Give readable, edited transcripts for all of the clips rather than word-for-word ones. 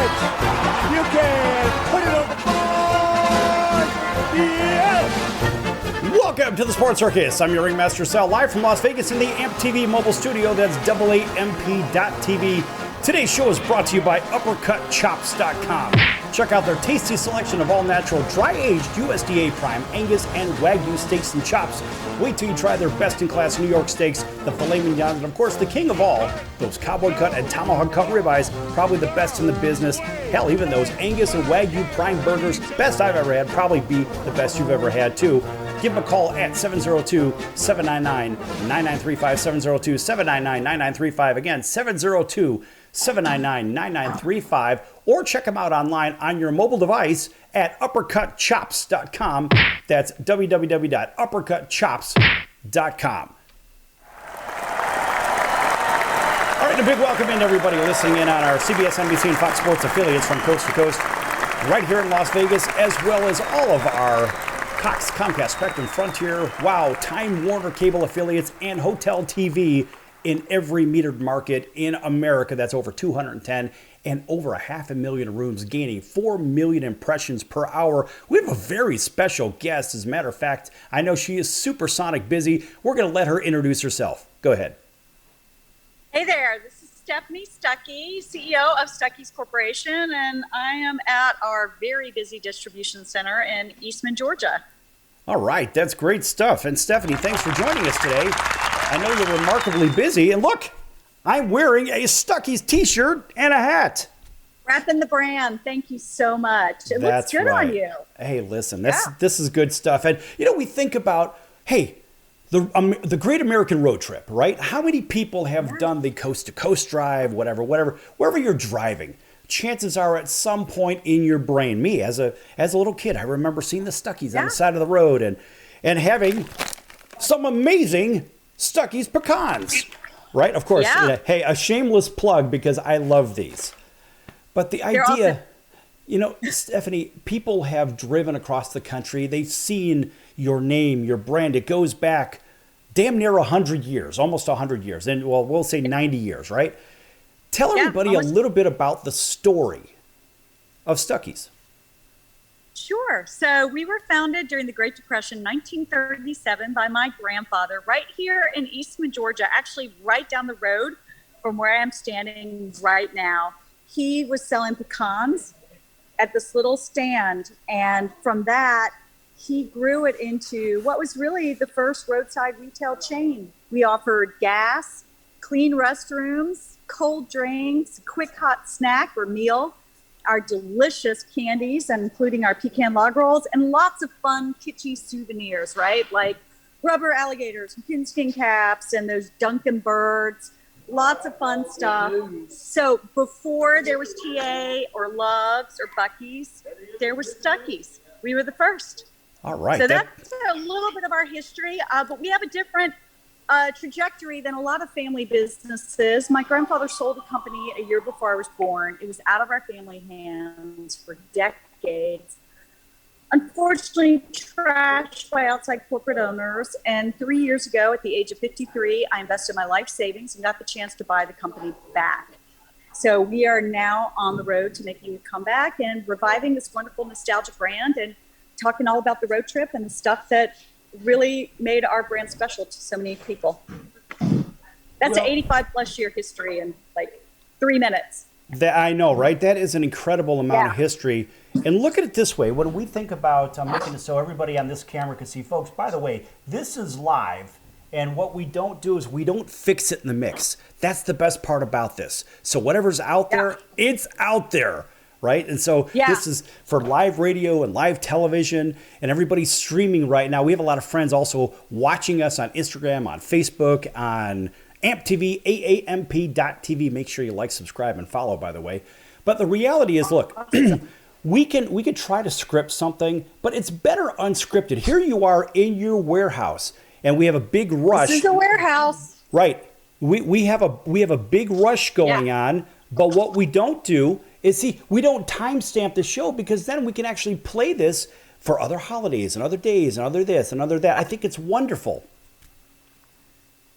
it! You can put it on the board! Yes! Welcome to the Sports Circus. I'm your Ringmaster Sal, live from Las Vegas in the AMP TV mobile studio. That's AAMP.TV. Today's show is brought to you by UppercutChops.com. Check out their tasty selection of all-natural, dry-aged USDA Prime, Angus, and Wagyu steaks and chops. Wait till you try their best-in-class New York steaks, the filet mignon, and of course, the king of all, those cowboy cut and tomahawk cut ribeyes, probably the best in the business. Hell, even those Angus and Wagyu Prime burgers, best I've ever had, probably be the best you've ever had, too. Give them a call at 702-799-9935, 702-799-9935. Again, 702-799-9935, or check them out online on your mobile device at uppercutchops.com. That's www.uppercutchops.com. All right, a big welcome in to everybody listening in on our CBS, NBC, and Fox Sports affiliates from coast to coast, right here in Las Vegas, as well as all of our Cox, Comcast, Spectrum, Frontier, Wow, Time Warner cable affiliates, and Hotel TV in every metered market in America. That's over 210 and over 500,000 rooms, gaining 4 million impressions per hour. We have a very special guest. As a matter of fact, I know she is supersonic busy. We're going to let her introduce herself. Go ahead. Hey there, this is Stephanie Stuckey, CEO of Stuckey's Corporation, and I am at our very busy distribution center in Eastman, Georgia. All right, that's great stuff. And Stephanie, thanks for joining us today. I know you're remarkably busy, and look, I'm wearing a Stuckey's t-shirt and a hat. Repping the brand. Thank you so much. It That's looks good right. on you. Hey, listen, this is good stuff. And, you know, we think about, hey, the Great American Road Trip, right? How many people have done the coast-to-coast drive, wherever you're driving? Chances are at some point in your brain, me as a little kid, I remember seeing the Stuckeys on the side of the road and having some amazing Stuckey's pecans, right? Of course, hey, a shameless plug because I love these. But the idea, you know, Stephanie, people have driven across the country. They've seen your name, your brand. It goes back damn near 100 years, almost 100 years. And, well, we'll say 90 years, right? Tell everybody a little bit about the story of Stuckey's. Sure. So we were founded during the Great Depression, 1937, by my grandfather right here in Eastman, Georgia, actually right down the road from where I'm standing right now. He was selling pecans at this little stand, and from that, he grew it into what was really the first roadside retail chain. We offered gas, clean restrooms, cold drinks, quick hot snack or meal, our delicious candies, including our pecan log rolls, and lots of fun kitschy souvenirs, right? Like rubber alligators and pinskin caps and those Duncan birds, lots of fun stuff. So before there was TA or Love's or Buc-ee's, there was Stuckey's. We were the first. All right. So that's a little bit of our history, but we have a different trajectory than a lot of family businesses. My grandfather sold a company a year before I was born. It was out of our family hands for decades. Unfortunately, trashed by outside corporate owners. And 3 years ago, at the age of 53, I invested my life savings and got the chance to buy the company back. So we are now on the road to making a comeback and reviving this wonderful nostalgic brand and talking all about the road trip and the stuff that really made our brand special to so many people. That's an 85 plus year history in like 3 minutes. That I know, right? That is an incredible amount of history. And look at it this way. What do we think about making it so everybody on this camera can see? Folks, by the way, this is live. And what we don't do is we don't fix it in the mix. That's the best part about this. So whatever's out there, it's out there. Right? And so this is for live radio and live television, and everybody's streaming right now. We have a lot of friends also watching us on Instagram, on Facebook, on AMP TV, AAMP.TV. Make sure you like, subscribe, and follow, by the way. But the reality is, look, we could try to script something, but it's better unscripted. Here you are in your warehouse, and we have a big rush. This is a warehouse. Right. We have a big rush going on, but what we don't do is, see, we don't timestamp the show because then we can actually play this for other holidays and other days and other this and other that. I think it's wonderful.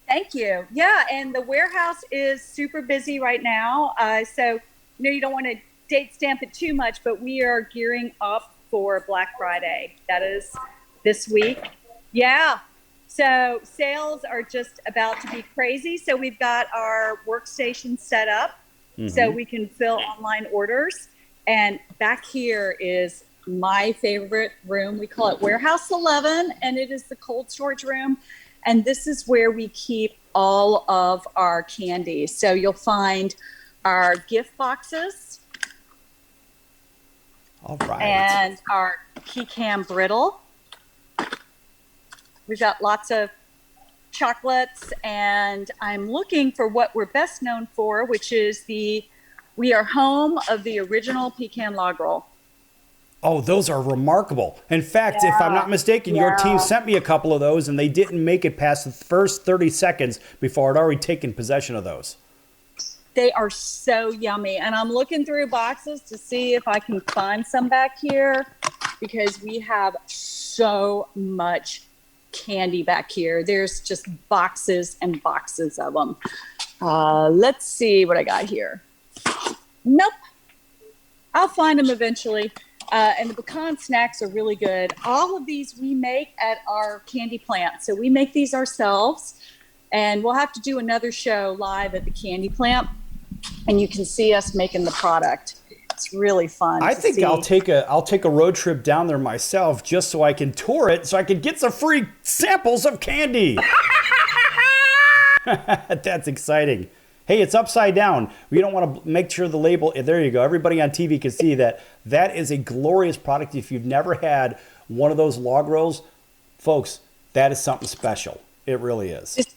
Thank you. Yeah, and the warehouse is super busy right now. So, you know, you don't want to date stamp it too much, but we are gearing up for Black Friday. That is this week. Yeah. So sales are just about to be crazy. So we've got our workstation set up so we can fill online orders. And back here is my favorite room. We call it Warehouse 11, and it is the cold storage room. And this is where we keep all of our candy. So you'll find our gift boxes. All right. And our pecan brittle. We've got lots of chocolates, and I'm looking for what we're best known for, which is we are home of the original pecan log roll. Oh, those are remarkable. In fact, if I'm not mistaken, your team sent me a couple of those, and they didn't make it past the first 30 seconds before I'd already taken possession of those. They are so yummy. And I'm looking through boxes to see if I can find some back here, because we have so much candy back here. There's just boxes and boxes of them. Let's see what I got here. Nope. I'll find them eventually. And the pecan snacks are really good. All of these we make at our candy plant. So we make these ourselves, and we'll have to do another show live at the candy plant, and you can see us making the product. It's really fun. I think I'll take a road trip down there myself just so I can tour it, so I can get some free samples of candy. That's exciting. Hey, it's upside down. We don't want to make sure the label, there you go. Everybody on TV can see that. That is a glorious product. If you've never had one of those log rolls, folks, that is something special. It really is. It's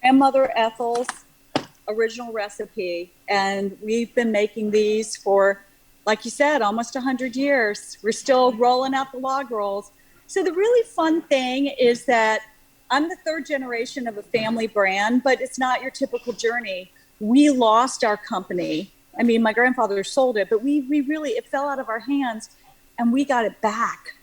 Grandmother Ethel's original recipe, and we've been making these for, like you said, almost 100 years. We're still rolling out the log rolls. So the really fun thing is that I'm the third generation of a family brand, but it's not your typical journey. We lost our company. I mean, my grandfather sold it, but we really, it fell out of our hands, and we got it back,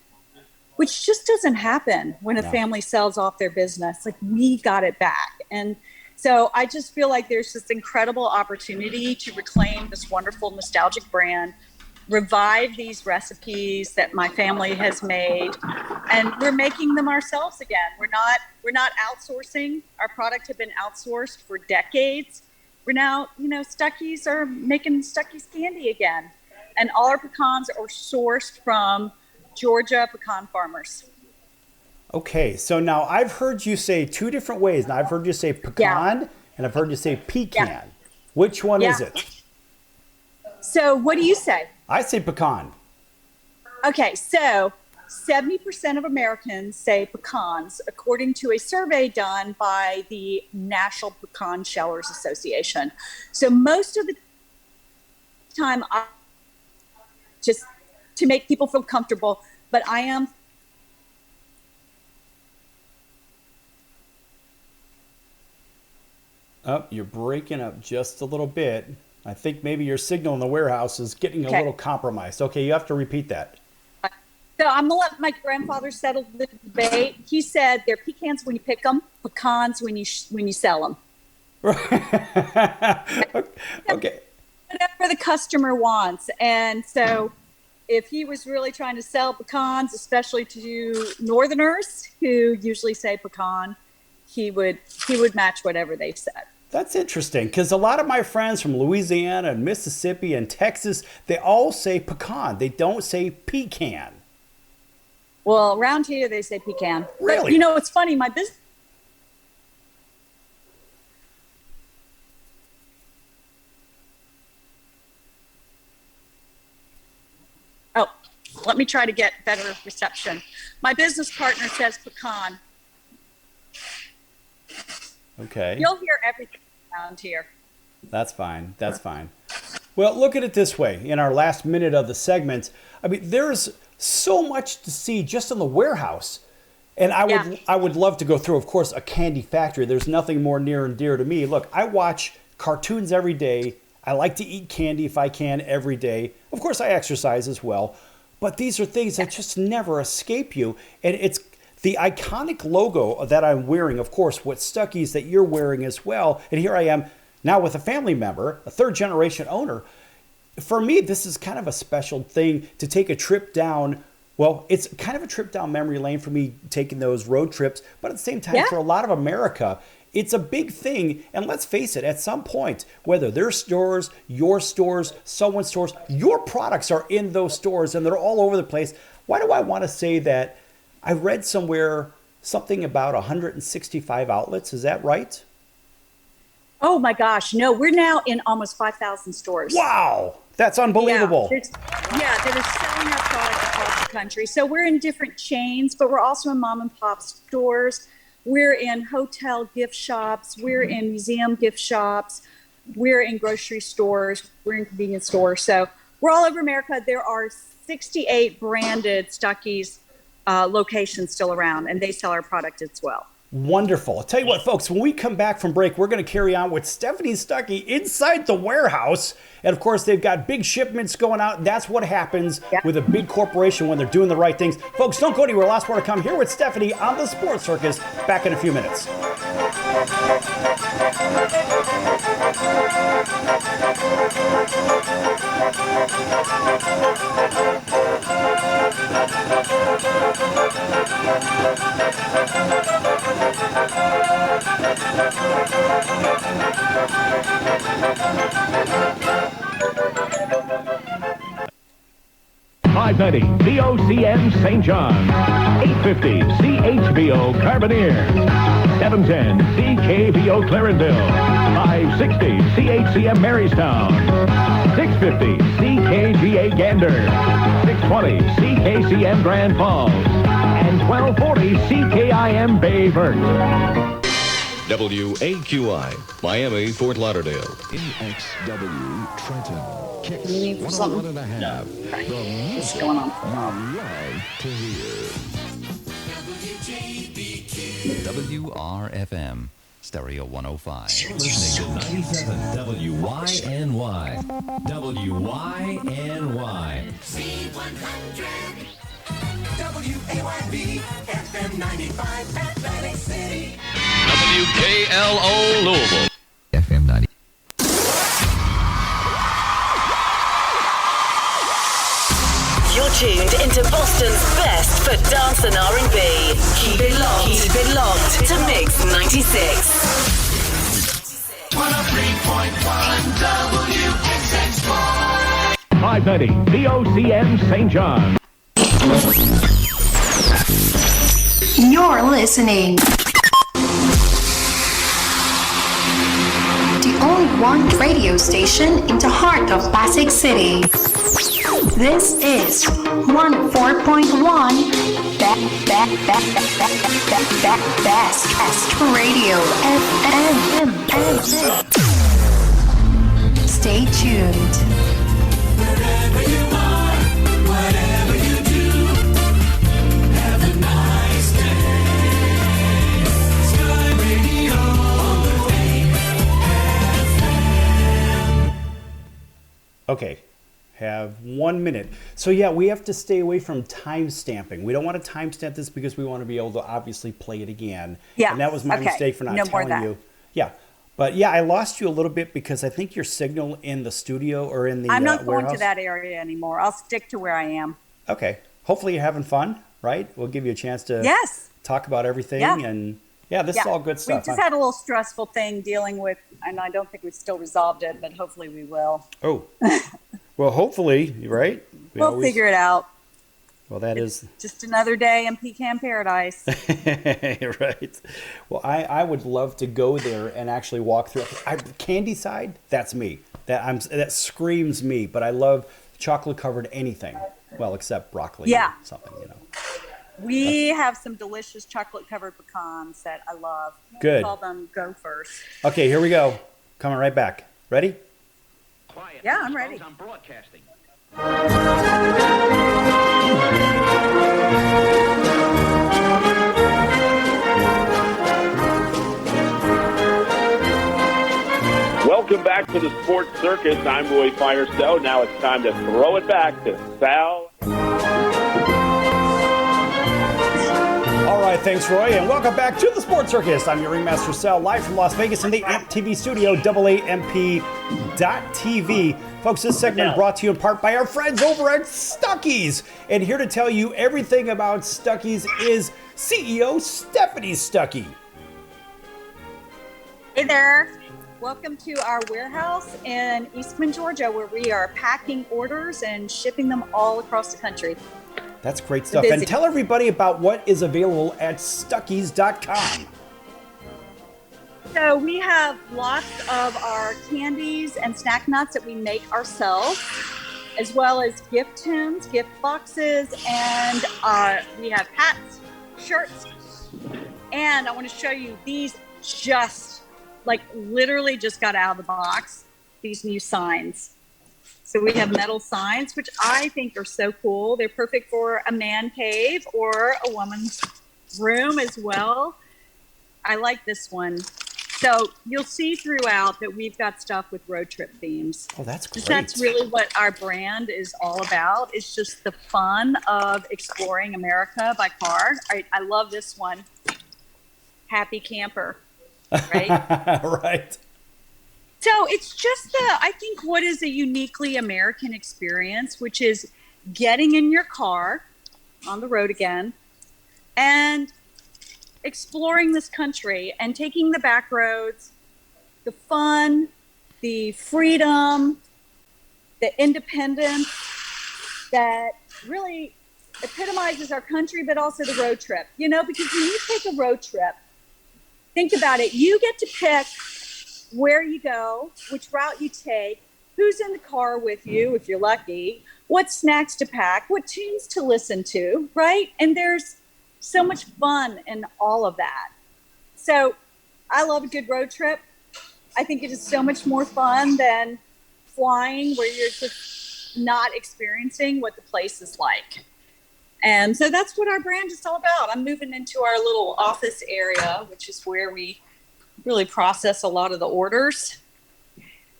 which just doesn't happen when a family sells off their business. Like, we got it back. And so I just feel like there's this incredible opportunity to reclaim this wonderful nostalgic brand, revive these recipes that my family has made, and we're making them ourselves again. We're not outsourcing. Our product had been outsourced for decades. We're now, Stuckies are making Stuckies candy again. And all our pecans are sourced from Georgia pecan farmers. Okay, so now I've heard you say two different ways. Now I've heard you say pecan and I've heard you say pecan. Yeah. Which one is it? So what do you say? I say pecan. Okay, so 70% of Americans say pecans, according to a survey done by the National Pecan Shellers Association. So most of the time, just to make people feel comfortable, but I am. Oh, you're breaking up just a little bit. I think maybe your signal in the warehouse is getting a little compromised. Okay, you have to repeat that. So I'm going to let my grandfather settle the debate. He said they're pecans when you pick them, pecans when you sell them. Okay. Whatever the customer wants. And so if he was really trying to sell pecans, especially to Northerners who usually say pecan, he would match whatever they said. That's interesting, because a lot of my friends from Louisiana and Mississippi and Texas, they all say pecan. They don't say pecan. Well, around here they say pecan. Really? But, it's funny. My business. Oh, let me try to get better reception. My business partner says pecan. Okay. You'll hear everything around here. That's fine. That's fine. Well, look at it this way. In our last minute of the segment, I mean, there's so much to see just in the warehouse. And I would love to go through, of course, a candy factory. There's nothing more near and dear to me. Look, I watch cartoons every day. I like to eat candy if I can every day. Of course, I exercise as well. But these are things that just never escape you. And it's the iconic logo that I'm wearing, of course, what Stuckey's that you're wearing as well. And here I am now with a family member, a third generation owner. for me, this is kind of a special thing to take a trip down. Well, it's kind of a trip down memory lane for me taking those road trips, but at the same time, for a lot of America, it's a big thing. And let's face it, at some point, whether their stores, your stores, someone's stores, your products are in those stores and they're all over the place. Why do I want to say that? I read somewhere something about 165 outlets. Is that right? Oh my gosh. No, we're now in almost 5,000 stores. Wow. That's unbelievable. That are selling our products across the country. So we're in different chains, but we're also in mom and pop stores. We're in hotel gift shops. We're in museum gift shops. We're in grocery stores. We're in convenience stores. So we're all over America. There are 68 branded Stuckey's locations still around, and they sell our product as well. Wonderful. I'll tell you what, folks, when we come back from break, we're going to carry on with Stephanie Stuckey inside the warehouse. And of course, they've got big shipments going out. That's what happens with a big corporation when they're doing the right things. Folks, don't go anywhere. Last more to come here with Stephanie on the Sports Circus. Back in a few minutes. .590 VOCM St. John, 850 CHVO Carboneer, 710 CKVO Clarendale, 560 CHCM Marystown, 650 CKGA Gander, 620 CKCM Grand Falls, and 1240 CKIM Bay Vert. WAQI, Miami, Fort Lauderdale. EXW, Trenton. Kicks You need 101.5. What's going on? Love to hear. WRFM, Stereo 105. Listening to 97 WYNY. WYNY. C100. WAYB FM 95 Atlantic City. WKLO Louisville. FM 90. You're tuned into Boston's best for dance and R&B. Keep it locked. Keep it locked to Mix 96. 103.1 WXX4. 590 VOCM St. John. You're listening. The only one radio station in the heart of Pasig City. This is 104.1 Best Radio FM. Stay tuned. Wherever you are, whatever you do, have a nice day. Sky Radio Okay. Have 1 minute. So yeah, we have to stay away from time stamping. We don't want to timestamp this because we want to be able to obviously play it again. Yeah. And that was my mistake for not telling you. Yeah. But yeah, I lost you a little bit because I think your signal in the studio or in the I'm not going warehouse. to that area anymore. I'll stick to where I am. Okay. Hopefully you're having fun, right? We'll give you a chance to talk about everything. Yeah. And yeah, this is all good stuff. We just had a little stressful thing dealing with, and I don't think we've still resolved it, but hopefully we will. Oh. Well, hopefully, right? We'll figure it out. Well, that is just another day in Pecan Paradise. Right. Well, I would love to go there and actually walk through. Candy side, that's me. That screams me. But I love chocolate covered anything. Well, except broccoli. Or something, you know. We have some delicious chocolate covered pecans that I love. Good. We call them Gophers. Okay, here we go. Coming right back. Ready? Quiet. Yeah, I'm ready. I'm broadcasting. Welcome back to the Sports Circus. I'm Roy Firestone. Now it's time to throw it back to Sal. All right, thanks, Roy, and welcome back to the Sports Circus. I'm your Ringmaster Sal, live from Las Vegas in the AMP TV studio, AAMP.TV. Folks, this segment brought to you in part by our friends over at Stuckey's. And here to tell you everything about Stuckey's is CEO Stephanie Stuckey. Hey there. Welcome to our warehouse in Eastman, Georgia, where we are packing orders and shipping them all across the country. That's great stuff. And tell everybody about what is available at Stuckeys.com. So we have lots of our candies and snack nuts that we make ourselves, as well as gift tins, gift boxes, and we have hats, shirts, and I want to show you these literally just got out of the box, these new signs. So we have metal signs, which I think are so cool. They're perfect for a man cave or a woman's room as well. I like this one. So you'll see throughout that we've got stuff with road trip themes. Oh, that's great. That's really what our brand is all about. It's just the fun of exploring America by car. I love this one. Happy camper, right? Right. So it's just I think what is a uniquely American experience, which is getting in your car on the road again and exploring this country and taking the back roads, the fun, the freedom, the independence that really epitomizes our country, but also the road trip. You know, because when you take a road trip, think about it, you get to pick where you go, which route you take, who's in the car with you, if you're lucky, what snacks to pack, what tunes to listen to, right? And there's so much fun in all of that. So I love a good road trip. I think it is so much more fun than flying where you're just not experiencing what the place is like. And so that's what our brand is all about. I'm moving into our little office area, which is where we really process a lot of the orders.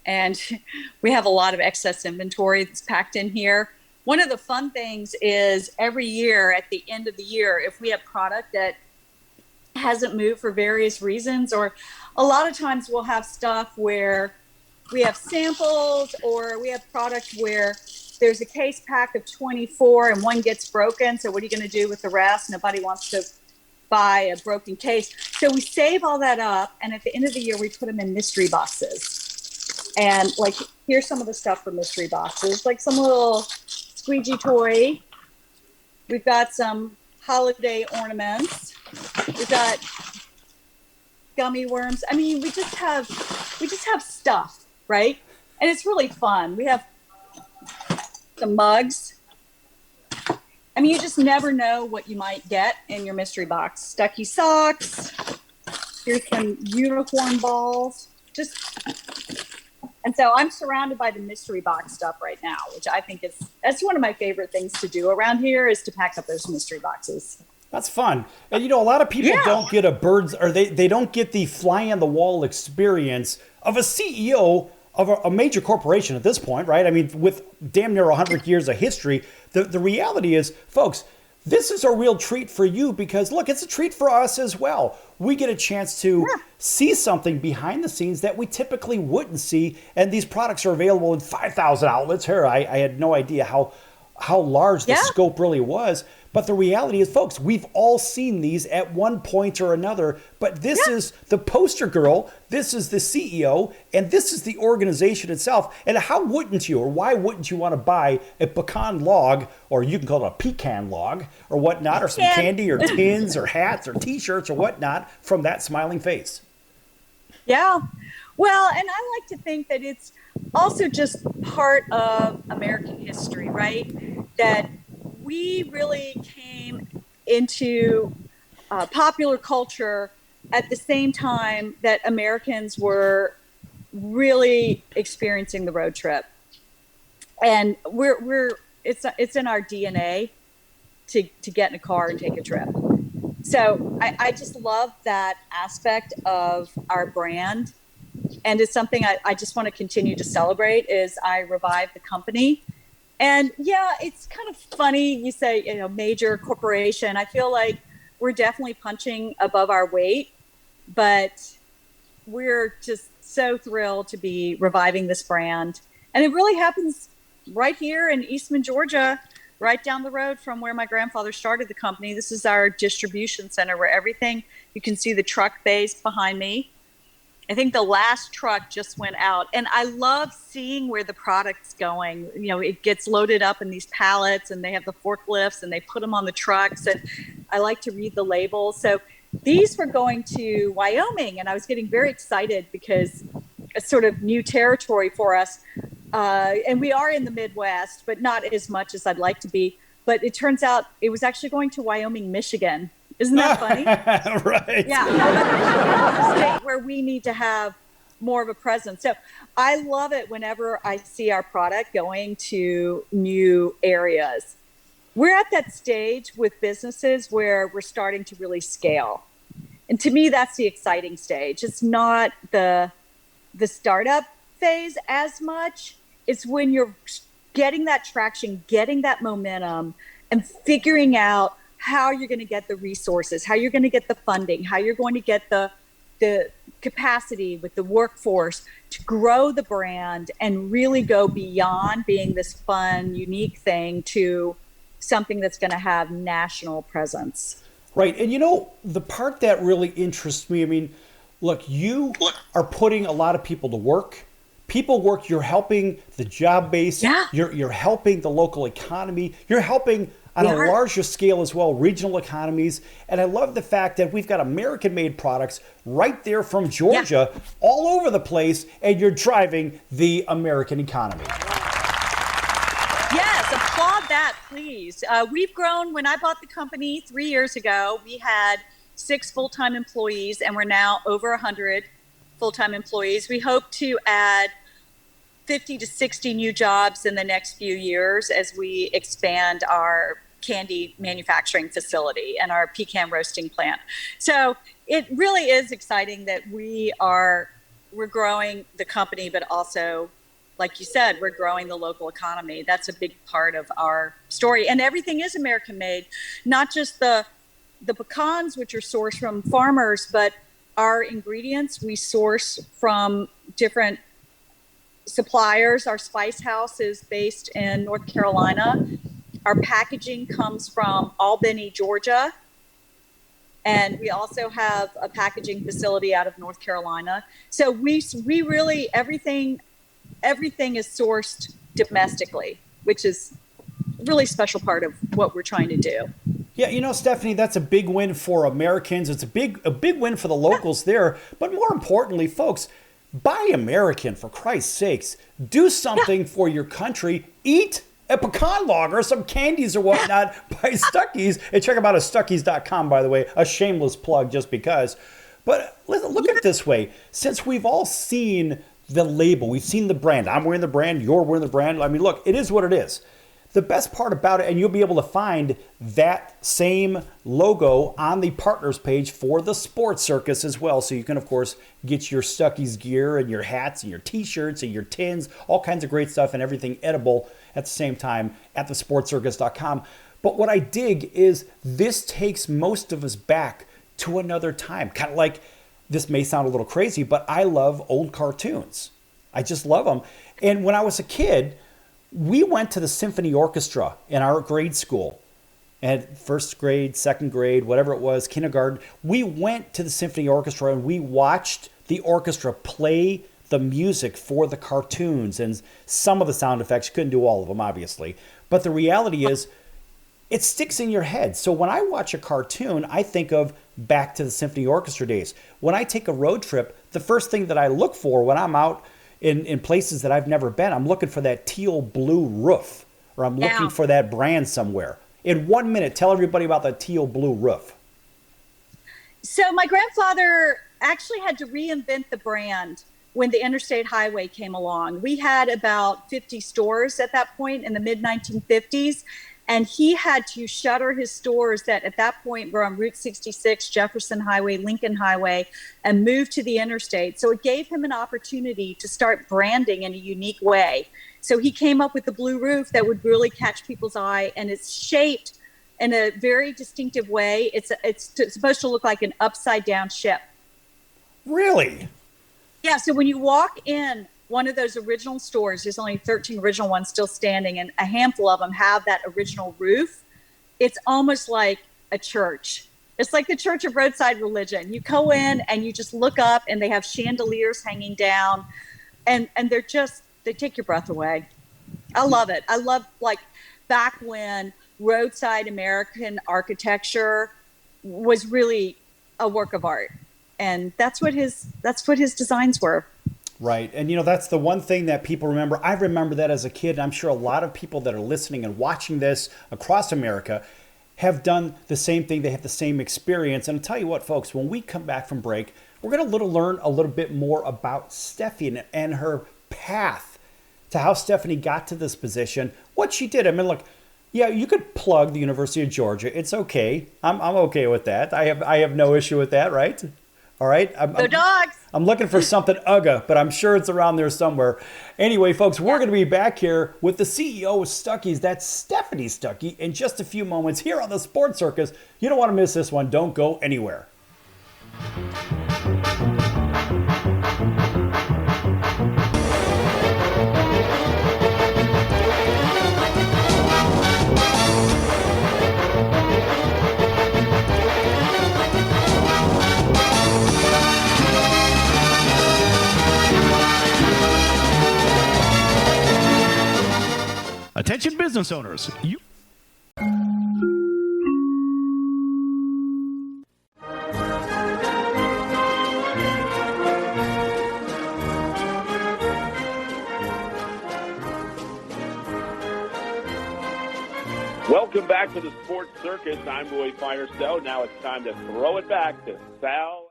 And we have a lot of excess inventory that's packed in here. One of the fun things is every year at the end of the year, if we have product that hasn't moved for various reasons, or a lot of times we'll have stuff where we have samples, or we have product where there's a case pack of 24 and one gets broken. So what are you going to do with the rest? Nobody wants to buy a broken case. So we save all that up, and at the end of the year, we put them in mystery boxes. And like, here's some of the stuff for mystery boxes, like some little squeegee toy. We've got some holiday ornaments. We've got gummy worms. I mean, we just have stuff, right? And it's really fun. We have some mugs. I mean, you just never know what you might get in your mystery box. Stuckey socks. Here's some unicorn balls. And so I'm surrounded by the mystery box stuff right now, which I think that's one of my favorite things to do around here, is to pack up those mystery boxes. That's fun. And, you know, a lot of people don't get they don't get the fly on the wall experience of a CEO of a major corporation at this point, right? I mean, with damn near 100 years of history, the reality is, folks, this is a real treat for you because, look, it's a treat for us as well. We get a chance to see something behind the scenes that we typically wouldn't see, and these products are available in 5,000 outlets. Here, I had no idea how large the scope really was. But the reality is, folks, we've all seen these at one point or another. But this is the poster girl, this is the CEO, and this is the organization itself. And how wouldn't you, or why wouldn't you want to buy a pecan log, or you can call it a pecan log, or whatnot, or some candy, or tins, or hats, or T-shirts, or whatnot from that smiling face? Yeah. Well, and I like to think that it's also just part of American history, right? That we really came into popular culture at the same time that Americans were really experiencing the road trip, and it's in our DNA to get in a car and take a trip. So I just love that aspect of our brand, and it's something I just want to continue to celebrate as I revive the company. And yeah, it's kind of funny you say, major corporation. I feel like we're definitely punching above our weight, but we're just so thrilled to be reviving this brand. And it really happens right here in Eastman, Georgia, right down the road from where my grandfather started the company. This is our distribution center where everything, you can see the truck bays behind me. I think the last truck just went out, and I love seeing where the product's going. You know, it gets loaded up in these pallets, and they have the forklifts, and they put them on the trucks, and I like to read the labels. So these were going to Wyoming, and I was getting very excited because it's sort of new territory for us. And we are in the Midwest, but not as much as I'd like to be. But it turns out it was actually going to Wyoming, Michigan. Isn't that funny? Right. Yeah. A state where we need to have more of a presence. So I love it whenever I see our product going to new areas. We're at that stage with businesses where we're starting to really scale. And to me, that's the exciting stage. It's not the startup phase as much. It's when you're getting that traction, getting that momentum, and figuring out how you're going to get the resources, how you're going to get the funding, how you're going to get the capacity with the workforce to grow the brand and really go beyond being this fun, unique thing to something that's going to have national presence. Right. And you know, the part that really interests me, I mean, look, you are putting a lot of people to work. People work, you're helping the job base. Yeah. You're helping the local economy. You're helping on a larger scale as well, regional economies. And I love the fact that we've got American-made products right there from Georgia, all over the place, and you're driving the American economy. Yes, applaud that, please. We've grown. When I bought the company 3 years ago, we had 6 full-time employees, and we're now over 100 full-time employees. We hope to add 50 to 60 new jobs in the next few years as we expand our candy manufacturing facility and our pecan roasting plant. So it really is exciting that we're growing the company, but also, like you said, we're growing the local economy. That's a big part of our story. And everything is American made, not just the pecans, which are sourced from farmers, but our ingredients we source from different suppliers. Our spice house is based in North Carolina. Our packaging comes from Albany, Georgia. And we also have a packaging facility out of North Carolina. So we really, everything is sourced domestically, which is a really special part of what we're trying to do. Yeah, you know, Stephanie, that's a big win for Americans. It's a big win for the locals there. But more importantly, folks, buy American, for Christ's sakes. Do something for your country. Eat a pecan log or some candies or whatnot by Stuckey's. And check them out at Stuckeys.com, by the way. A shameless plug just because. But look at it this way. Since we've all seen the label, we've seen the brand. I'm wearing the brand. You're wearing the brand. I mean, look, it is what it is. The best part about it, and you'll be able to find that same logo on the partners page for the Sports Circus as well. So you can, of course, get your Stuckey's gear and your hats and your T-shirts and your tins, all kinds of great stuff and everything edible at the same time at thesportscircus.com. But what I dig is this takes most of us back to another time. Kind of like, this may sound a little crazy, but I love old cartoons. I just love them. And when I was a kid, we went to the symphony orchestra in our grade school. And first grade, second grade, whatever it was, kindergarten, we went to the symphony orchestra and we watched the orchestra play the music for the cartoons and some of the sound effects. You couldn't do all of them, obviously. But the reality is, it sticks in your head. So when I watch a cartoon, I think of back to the symphony orchestra days. When I take a road trip, the first thing that I look for when I'm out in places that I've never been, I'm looking for that teal blue roof, or I'm looking for that brand somewhere. In 1 minute, tell everybody about that teal blue roof. So my grandfather actually had to reinvent the brand when the interstate highway came along. We had about 50 stores at that point in the mid-1950s, and he had to shutter his stores that at that point were on Route 66, Jefferson Highway, Lincoln Highway, and move to the interstate. So it gave him an opportunity to start branding in a unique way. So he came up with the blue roof that would really catch people's eye, and it's shaped in a very distinctive way. It's supposed to look like an upside down ship. Really? Yeah. So when you walk in one of those original stores, there's only 13 original ones still standing, and a handful of them have that original roof. It's almost like a church. It's like the Church of Roadside Religion. You go in and you just look up, and they have chandeliers hanging down, and they take your breath away. I love it. I love, like, back when roadside American architecture was really a work of art, and that's what his designs were. Right. And, that's the one thing that people remember. I remember that as a kid. And I'm sure a lot of people that are listening and watching this across America have done the same thing. They have the same experience. And I'll tell you what, folks, when we come back from break, we're going to learn a little bit more about Steffi and her path to how Stephanie got to this position, what she did. I mean, look, yeah, you could plug the University of Georgia. It's okay. I'm okay with that. I have no issue with that, right? All right. Go Dogs. I'm looking for something UGA, but I'm sure it's around there somewhere. Anyway, folks, we're going to be back here with the CEO of Stuckey's. That's Stephanie Stuckey in just a few moments here on the Sports Circus. You don't want to miss this one. Don't go anywhere. Attention business owners. Welcome back to the Sports Circus. I'm Roy Firestone. Now it's time to throw it back to Sal.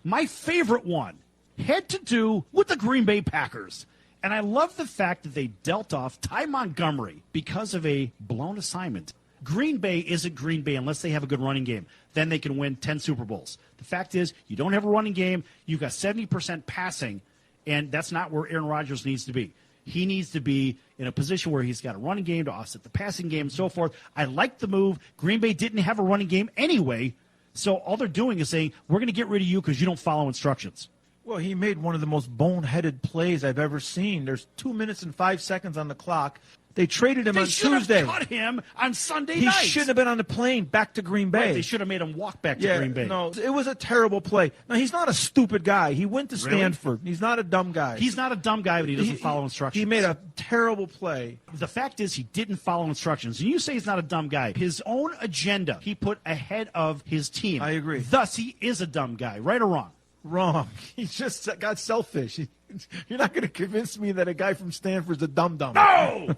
My favorite one had to do with the Green Bay Packers. And I love the fact that they dealt off Ty Montgomery because of a blown assignment. Green Bay isn't Green Bay unless they have a good running game. Then they can win 10 Super Bowls. The fact is, you don't have a running game. You've got 70% passing, and that's not where Aaron Rodgers needs to be. He needs to be in a position where he's got a running game to offset the passing game and so forth. I like the move. Green Bay didn't have a running game anyway, so all they're doing is saying, we're going to get rid of you because you don't follow instructions. Well, he made one of the most boneheaded plays I've ever seen. There's 2 minutes and 5 seconds on the clock. They traded him on Tuesday. They should have cut him on Sunday night. He shouldn't have been on the plane back to Green Bay. Right, they should have made him walk back to Green Bay. No, it was a terrible play. Now, he's not a stupid guy. He went to Stanford. Really? He's not a dumb guy. He's not a dumb guy, but he doesn't follow instructions. He made a terrible play. The fact is he didn't follow instructions. And you say he's not a dumb guy. His own agenda he put ahead of his team. I agree. Thus, he is a dumb guy, right or wrong? Wrong. He just got selfish. You're not going to convince me that a guy from Stanford's a dum-dum. No!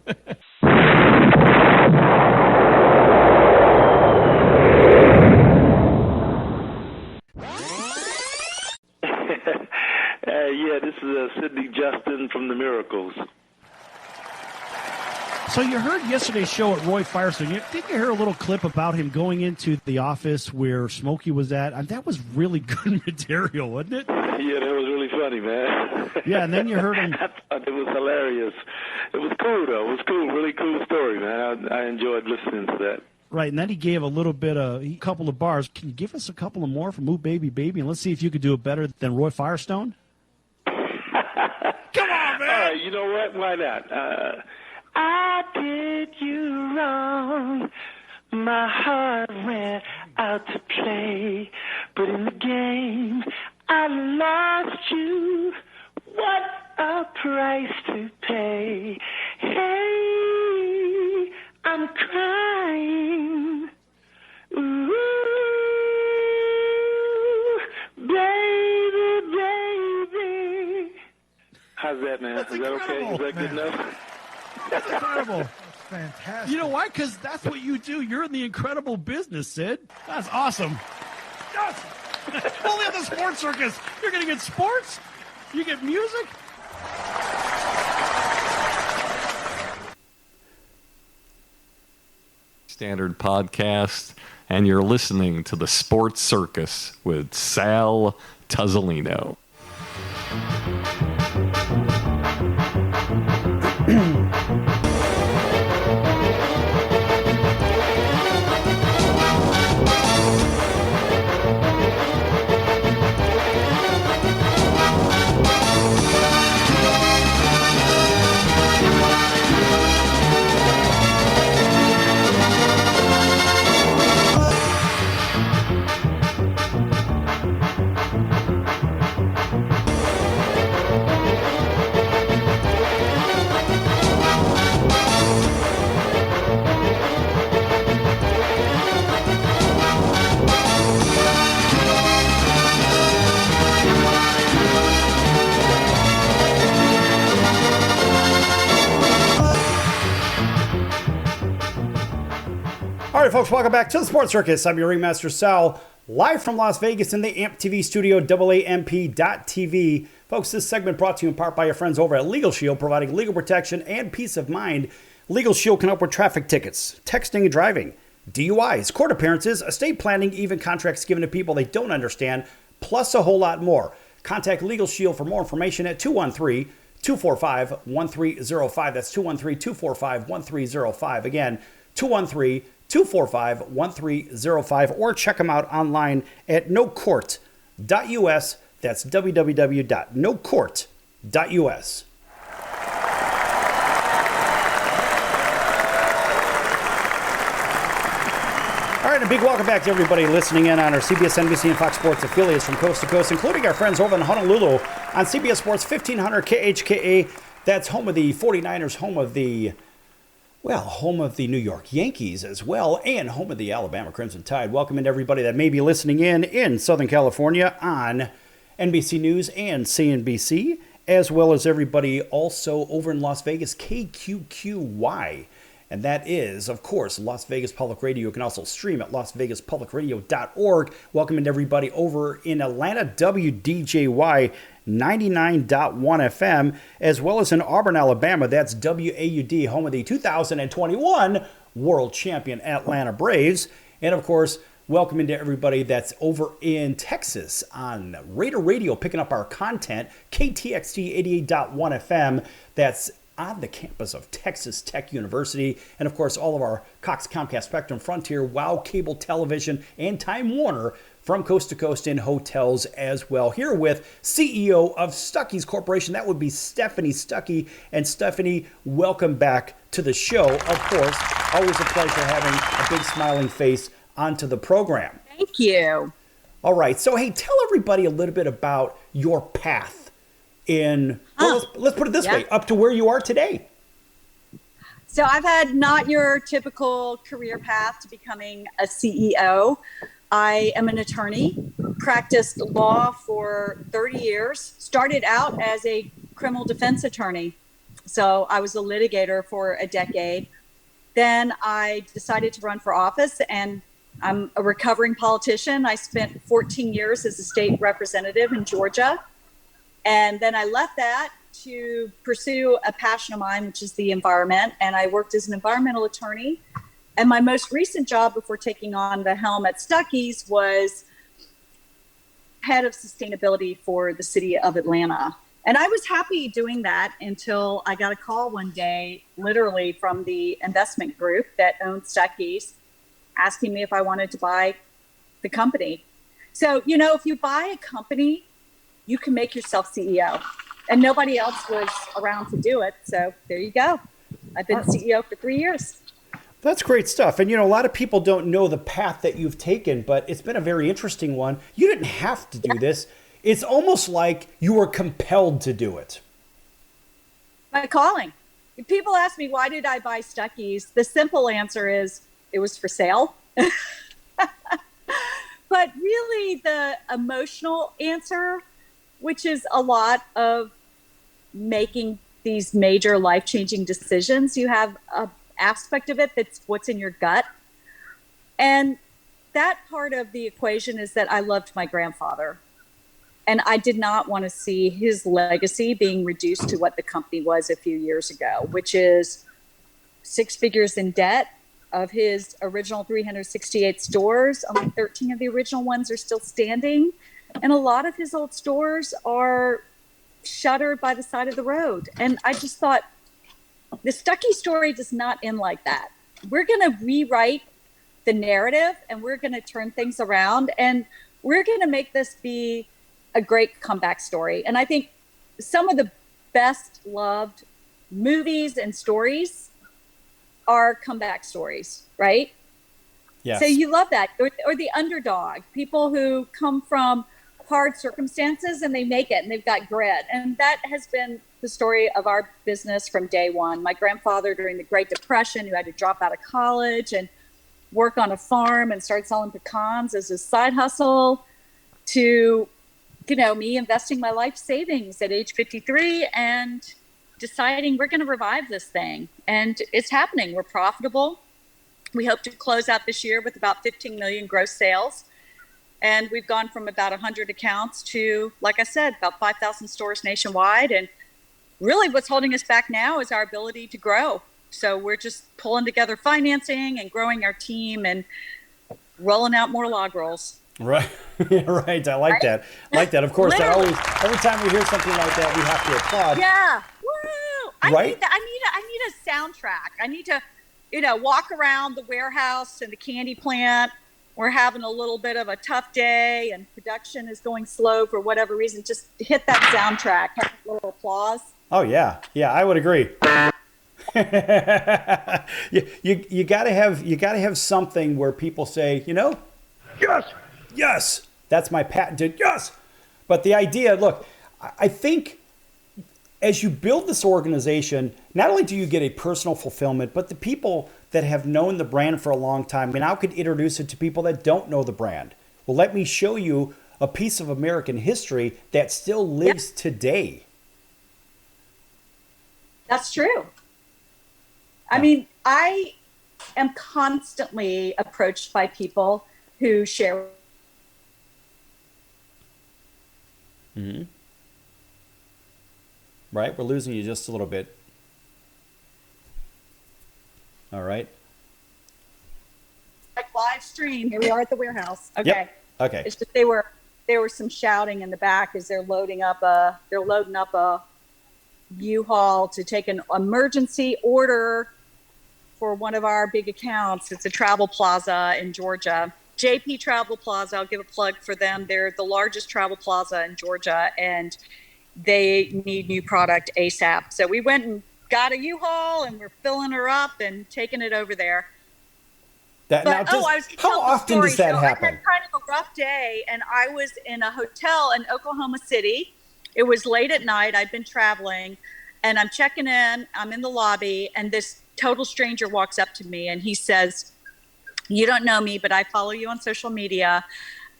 Yeah, this is Sidney Justin from The Miracles. So you heard yesterday's show at Roy Firestone. Didn't you hear a little clip about him going into the office where Smokey was at? And that was really good material, wasn't it? Yeah, that was really funny, man. Yeah, and then you heard him. I thought it was hilarious. It was cool, though. It was cool. Really cool story, man. I enjoyed listening to that. Right, and then he gave a couple of bars. Can you give us a couple of more from Ooh Baby Baby? And let's see if you could do it better than Roy Firestone. Come on, man! All right, you know what? Why not? I did you wrong. My heart went out to play, but in the game I lost you. What a price to pay. Hey, I'm crying. Ooh, baby, baby. How's that, man? That's Is that okay? Is that good enough? That's incredible. That's fantastic. You know why? Because that's what you do. You're in the incredible business, Sid. That's awesome. Yes! Only on the Sports Circus. You're going to get sports. You get music. Standard podcast, and you're listening to the Sports Circus with Sal Tuzzolino. All right, folks, welcome back to the Sports Circus. I'm your Ringmaster Sal, live from Las Vegas in the AMP TV studio, AAMP.TV. Folks, this segment brought to you in part by your friends over at Legal Shield, providing legal protection and peace of mind. Legal Shield can help with traffic tickets, texting and driving, DUIs, court appearances, estate planning, even contracts given to people they don't understand, plus a whole lot more. Contact Legal Shield for more information at 213-245-1305. That's 213-245-1305. Again, 213-245-1305, or check them out online at nocourt.us. That's www.nocourt.us. All right, a big welcome back to everybody listening in on our CBS, NBC, and Fox Sports affiliates from coast to coast, including our friends over in Honolulu on CBS Sports 1500 KHKA. That's home of the 49ers, home of the New York Yankees as well, and home of the Alabama Crimson Tide. Welcome to everybody that may be listening in Southern California on NBC News and CNBC, as well as everybody also over in Las Vegas, KQQY. And that is, of course, Las Vegas Public Radio. You can also stream at lasvegaspublicradio.org. Welcome to everybody over in Atlanta, WDJY 99.1 FM, as well as in Auburn, Alabama. That's WAUD, home of the 2021 World Champion Atlanta Braves. And, of course, welcome into everybody that's over in Texas on Raider Radio, picking up our content, KTXT 88.1 FM. That's on the campus of Texas Tech University. And, of course, all of our Cox, Comcast, Spectrum, Frontier, WOW Cable Television, and Time Warner from coast to coast in hotels as well. Here with CEO of Stuckey's Corporation, that would be Stephanie Stuckey. And Stephanie, welcome back to the show. Of course, always a pleasure having a big smiling face onto the program. Thank you. All right. So, hey, tell everybody a little bit about your path let's put it this way, up to where you are today. So I've had not your typical career path to becoming a CEO. I am an attorney, practiced law for 30 years, started out as a criminal defense attorney. So I was a litigator for a decade. Then I decided to run for office, and I'm a recovering politician. I spent 14 years as a state representative in Georgia. And then I left that to pursue a passion of mine, which is the environment. And I worked as an environmental attorney. And my most recent job before taking on the helm at Stuckey's was head of sustainability for the city of Atlanta. And I was happy doing that until I got a call one day, literally from the investment group that owned Stuckey's, asking me if I wanted to buy the company. So, if you buy a company, you can make yourself CEO. And nobody else was around to do it. So there you go. I've been CEO for 3 years. That's great stuff. And, a lot of people don't know the path that you've taken, but it's been a very interesting one. You didn't have to do this. It's almost like you were compelled to do it. My calling. If people ask me, why did I buy Stuckey's? The simple answer is it was for sale. But really the emotional answer, which is a lot of making these major life-changing decisions. You have an aspect of it that's what's in your gut. And that part of the equation is that I loved my grandfather. And I did not want to see his legacy being reduced to what the company was a few years ago, which is 6 figures in debt. Of his original 368 stores, only 13 of the original ones are still standing. And a lot of his old stores are shuttered by the side of the road. And I just thought, the Stuckey story does not end like that. We're going to rewrite the narrative, and we're going to turn things around, and we're going to make this be a great comeback story. And I think some of the best loved movies and stories are comeback stories, right? Yes. So you love that. Or the underdog, people who come from hard circumstances and they make it and they've got grit. And that has been the story of our business from day one. My grandfather during the Great Depression, who had to drop out of college and work on a farm and start selling pecans as a side hustle, to, me investing my life savings at age 53 and deciding we're going to revive this thing. And it's happening. We're profitable. We hope to close out this year with about 15 million gross sales. And we've gone from about 100 accounts to, like I said, about 5,000 stores nationwide. And really what's holding us back now is our ability to grow. So we're just pulling together financing and growing our team and rolling out more log rolls. Right. Right. I like that. Of course, that always, every time we hear something like that, we have to applaud. Yeah. Woo! I need a soundtrack. I need to, walk around the warehouse and the candy plant. We're having a little bit of a tough day and production is going slow for whatever reason. Just hit that soundtrack, have a little applause. Oh yeah. Yeah, I would agree. you gotta have something where people say, yes, that's my patented yes. But the idea, look, I think as you build this organization, not only do you get a personal fulfillment, but the people that have known the brand for a long time, and I could introduce it to people that don't know the brand. Well, let me show you a piece of American history that still lives today. That's true. I mean, I am constantly approached by people who share. Mm-hmm. Right, we're losing you just a little bit. All right. Like live stream. Here we are at the warehouse. Okay. Yep. Okay. It's just there was some shouting in the back as they're loading up a U-Haul to take an emergency order for one of our big accounts. It's a travel plaza in Georgia. JP Travel Plaza, I'll give a plug for them. They're the largest travel plaza in Georgia, and they need new product ASAP. So we went and got a U-Haul, and we're filling her up and taking it over there. How often does that happen? I had kind of a rough day, and I was in a hotel in Oklahoma City. It was late at night. I'd been traveling, and I'm checking in. I'm in the lobby, and this total stranger walks up to me, and he says, "You don't know me, but I follow you on social media,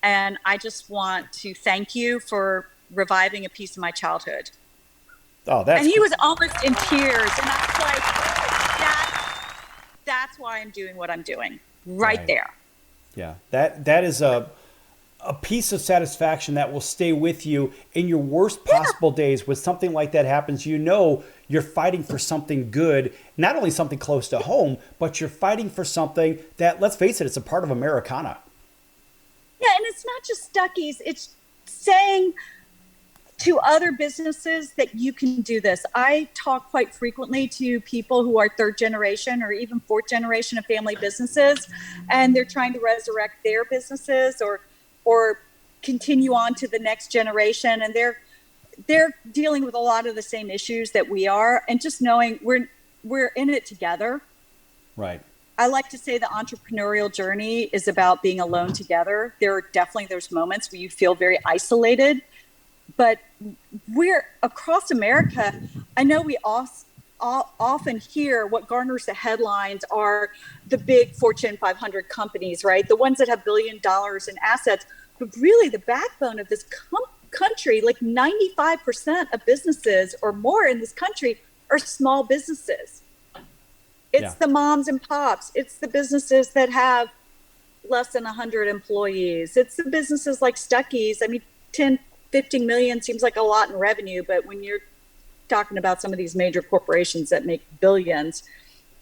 and I just want to thank you for reviving a piece of my childhood." Oh, that's and he was almost in tears, and I was like, that's why I'm doing what I'm doing right there. Yeah, that is a piece of satisfaction that will stay with you in your worst possible days. When something like that happens, you're fighting for something good, not only something close to home, but you're fighting for something that, let's face it, it's a part of Americana. Yeah, and it's not just Stuckey's. It's saying to other businesses that you can do this. I talk quite frequently to people who are third generation or even fourth generation of family businesses, and they're trying to resurrect their businesses or continue on to the next generation, and they're dealing with a lot of the same issues that we are, and just knowing we're in it together. Right. I like to say the entrepreneurial journey is about being alone together. There's moments where you feel very isolated, but we're across America. I know we often hear what garners the headlines are the big Fortune 500 companies, right? The ones that have $1 billion in assets. But really the backbone of this country, like 95% of businesses or more in this country are small businesses. It's the moms and pops. It's the businesses that have less than 100 employees. It's the businesses like Stuckey's. I mean, 10, 15 million seems like a lot in revenue, but when you're talking about some of these major corporations that make billions.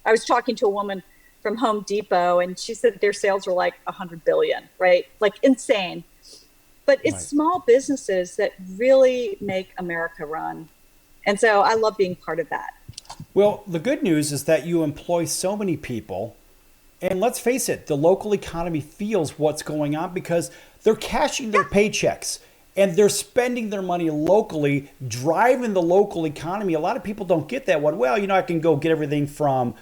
I was talking to a woman from Home Depot, and she said their sales were like 100 billion, right? Like insane. But it's small businesses that really make America run. And so I love being part of that. Well, the good news is that you employ so many people, and let's face it, the local economy feels what's going on because they're cashing their paychecks and they're spending their money locally, driving the local economy. A lot of people don't get that one. Well, I can go get everything from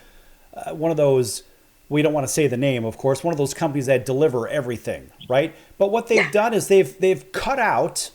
one of those, we don't want to say the name, of course, one of those companies that deliver everything, right? But what they've done is they've cut out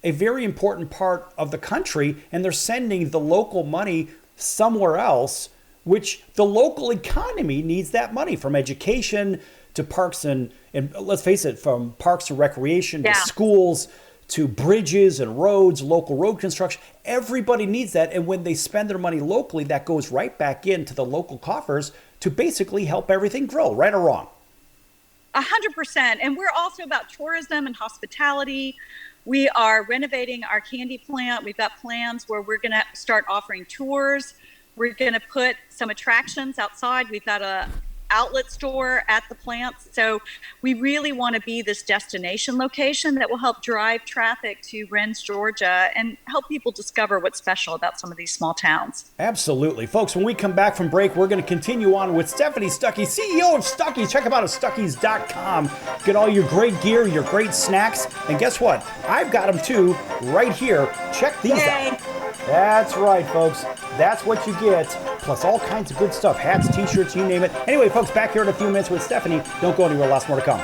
a very important part of the country, and they're sending the local money somewhere else, which the local economy needs that money, from education to parks and let's face it, from parks and recreation to schools to bridges and roads, local road construction. Everybody needs that. And when they spend their money locally, that goes right back into the local coffers to basically help everything grow, right or wrong? 100%. And we're also about tourism and hospitality. We are renovating our candy plant. We've got plans where we're going to start offering tours. We're going to put some attractions outside. We've got a outlet store at the plant. So we really want to be this destination location that will help drive traffic to Rennes, Georgia, and help people discover what's special about some of these small towns. Absolutely. Folks, when we come back from break, we're going to continue on with Stephanie Stuckey, CEO of Stuckey. Check them out at stuckeys.com. Get all your great gear, your great snacks. And guess what? I've got them too right here. Check these out. That's right, folks. That's what you get. Plus all kinds of good stuff. Hats, t-shirts, you name it. Anyway, folks, back here in a few minutes with Stephanie. Don't go anywhere. Lots more to come.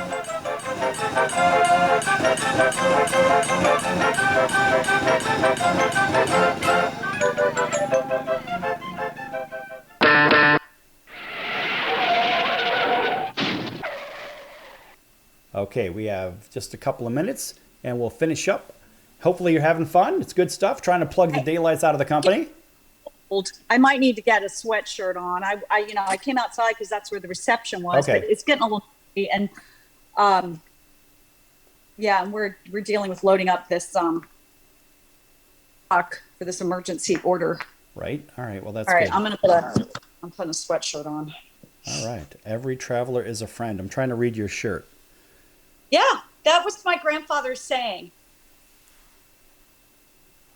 Okay, we have just a couple of minutes and we'll finish up. Hopefully you're having fun. It's good stuff. Trying to plug the daylights out of the company. I might need to get a sweatshirt on. I came outside because that's where the reception was, but it's getting a little chilly, and and we're dealing with loading up this truck for this emergency order. Right. All right. Well, that's all right. good. I'm putting a sweatshirt on. All right. Every traveler is a friend. I'm trying to read your shirt. Yeah, that was my grandfather's saying.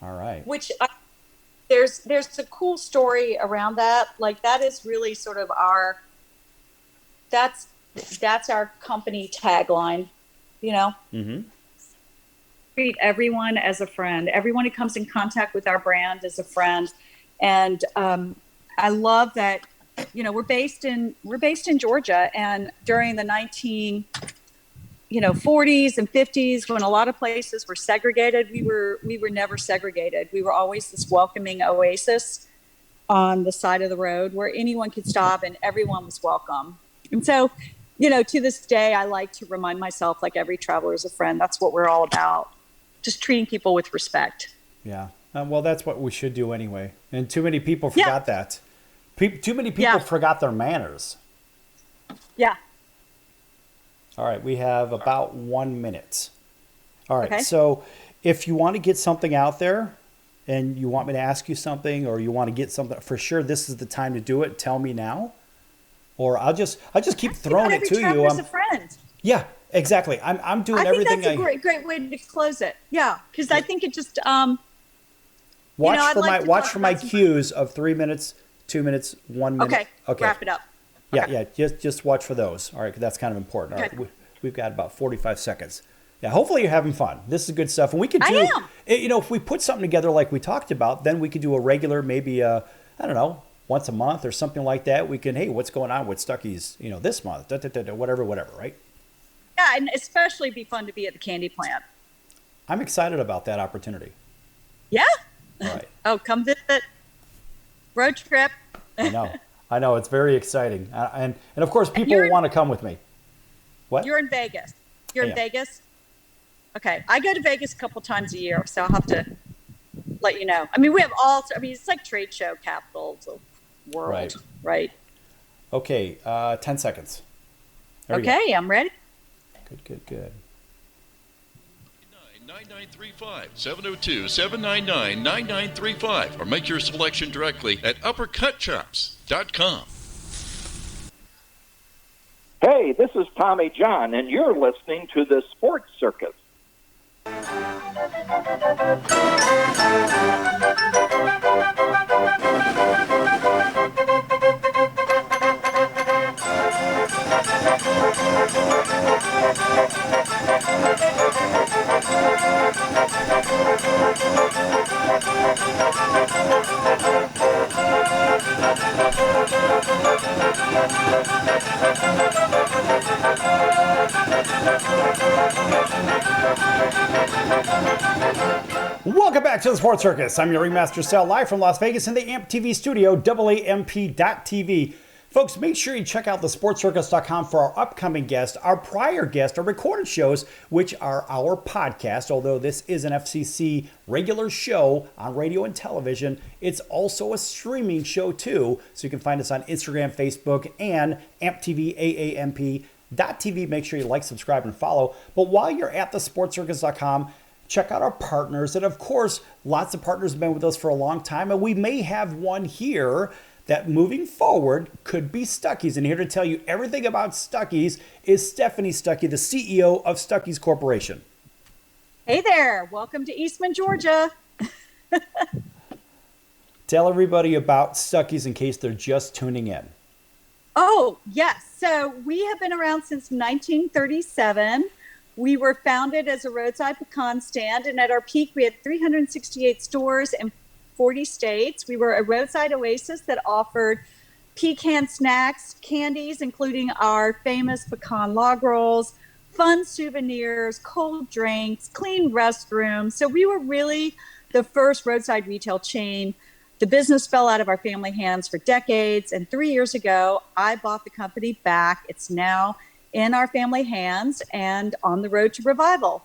All right. Which there's a cool story around that. Like that is really sort of that's our company tagline, you know. Mm-hmm. Treat everyone as a friend. Everyone who comes in contact with our brand is a friend, and I love that. You know, we're based in Georgia, and during the 40s and 50s, when a lot of places were segregated, we were never segregated. We were always this welcoming oasis on the side of the road where anyone could stop and everyone was welcome. And so, to this day, I like to remind myself, like every traveler is a friend. That's what we're all about. Just treating people with respect. Yeah. Well, that's what we should do anyway. And too many people forgot that. Too many people forgot their manners. Yeah. All right, we have about 1 minute. All right, so if you want to get something out there and you want me to ask you something or you want to get something, for sure this is the time to do it. Tell me now. Or I'll just keep throwing it to you. A friend. Yeah, exactly. I'm doing everything. I think that's a great way to close it. Yeah, because I think it just watch for my cues of 3 minutes, 2 minutes, 1 minute. Okay. Wrap it up. Yeah, just watch for those. All right, that's kind of important. All right, we've got about 45 seconds. Yeah, hopefully you're having fun. This is good stuff. And we could do, if we put something together like we talked about, then we could do a regular, maybe, I don't know, once a month or something like that. We can, hey, what's going on with Stuckey's, this month, whatever, right? Yeah, and especially be fun to be at the candy plant. I'm excited about that opportunity. Yeah. All right. Oh, come visit. Road trip. I know, it's very exciting. And of course, people want to come with me. What? You're in Vegas. You're in Vegas? Okay. I go to Vegas a couple times a year, so I'll have to let you know. I mean, we have it's like trade show capital of the world, right? Okay, 10 seconds. Okay, I'm ready. Good. 9935 702-799-9935 or make your selection directly at uppercutchops.com. Hey, this is Tommy John, and you're listening to the Sports Circus. Welcome back to the Sports Circus. I'm your Ringmaster Sal, live from Las Vegas in the AMP TV studio, AAMP.TV. Folks, make sure you check out thesportscircus.com for our upcoming guests, our prior guests, our recorded shows, which are our podcast. Although this is an FCC regular show on radio and television, it's also a streaming show too. So you can find us on Instagram, Facebook, and AmpTV, AAMP.TV. Make sure you like, subscribe, and follow. But while you're at thesportscircus.com, check out our partners. And of course, lots of partners have been with us for a long time, and we may have one here that moving forward could be Stuckey's. And here to tell you everything about Stuckey's is Stephanie Stuckey, the CEO of Stuckey's Corporation. Hey there. Welcome to Eastman, Georgia. Tell everybody about Stuckey's in case they're just tuning in. Oh, yes. So we have been around since 1937. We were founded as a roadside pecan stand, and at our peak, we had 368 stores in 40 states. We were a roadside oasis that offered pecan snacks, candies, including our famous pecan log rolls, fun souvenirs, cold drinks, clean restrooms. So we were really the first roadside retail chain. The business fell out of our family hands for decades, and 3 years ago, I bought the company back. It's now in our family hands and on the road to revival.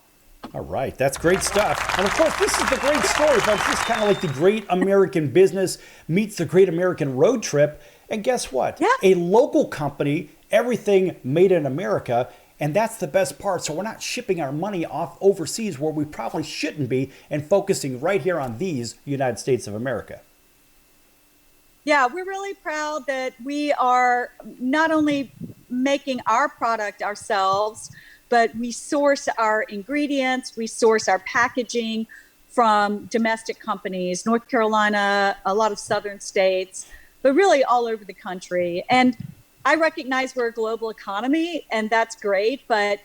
All right, that's great stuff. And of course, this is the great story, folks. This is kind of like the great American business meets the great American road trip. And guess what? Yeah. A local company, everything made in America. And that's the best part. So we're not shipping our money off overseas where we probably shouldn't be, and focusing right here on these United States of America. Yeah, we're really proud that we are not only making our product ourselves, but we source our ingredients, we source our packaging from domestic companies, North Carolina, a lot of southern states, but really all over the country. And I recognize we're a global economy, and that's great, but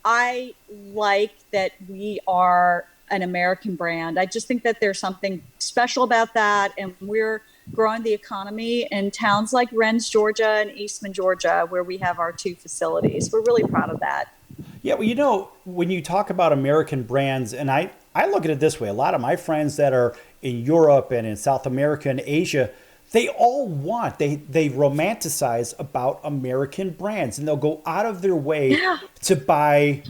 I like that we are an American brand. I just think that there's something special about that, and we're growing the economy in towns like Rennes, Georgia, and Eastman, Georgia, where we have our 2 facilities. We're really proud of that. Yeah, well, you know, when you talk about American brands, and I look at it this way, a lot of my friends that are in Europe and in South America and Asia, they all want, they romanticize about American brands, and they'll go out of their way to buy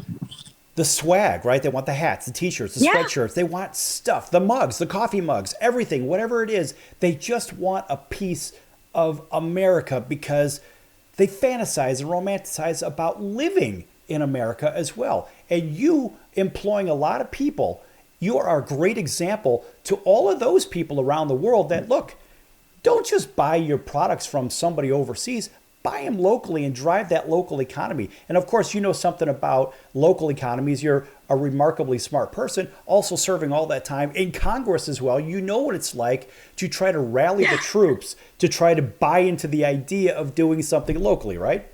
the swag, right? They want the hats, the t-shirts, the sweatshirts. They want stuff, the mugs, the coffee mugs, everything, whatever it is. They just want a piece of America because they fantasize and romanticize about living in America as well. And you employing a lot of people, you are a great example to all of those people around the world that, look, don't just buy your products from somebody overseas. Buy them locally and drive that local economy. And of course, you know something about local economies. You're a remarkably smart person, also serving all that time in Congress as well. You know what it's like to try to rally the troops to try to buy into the idea of doing something locally, right?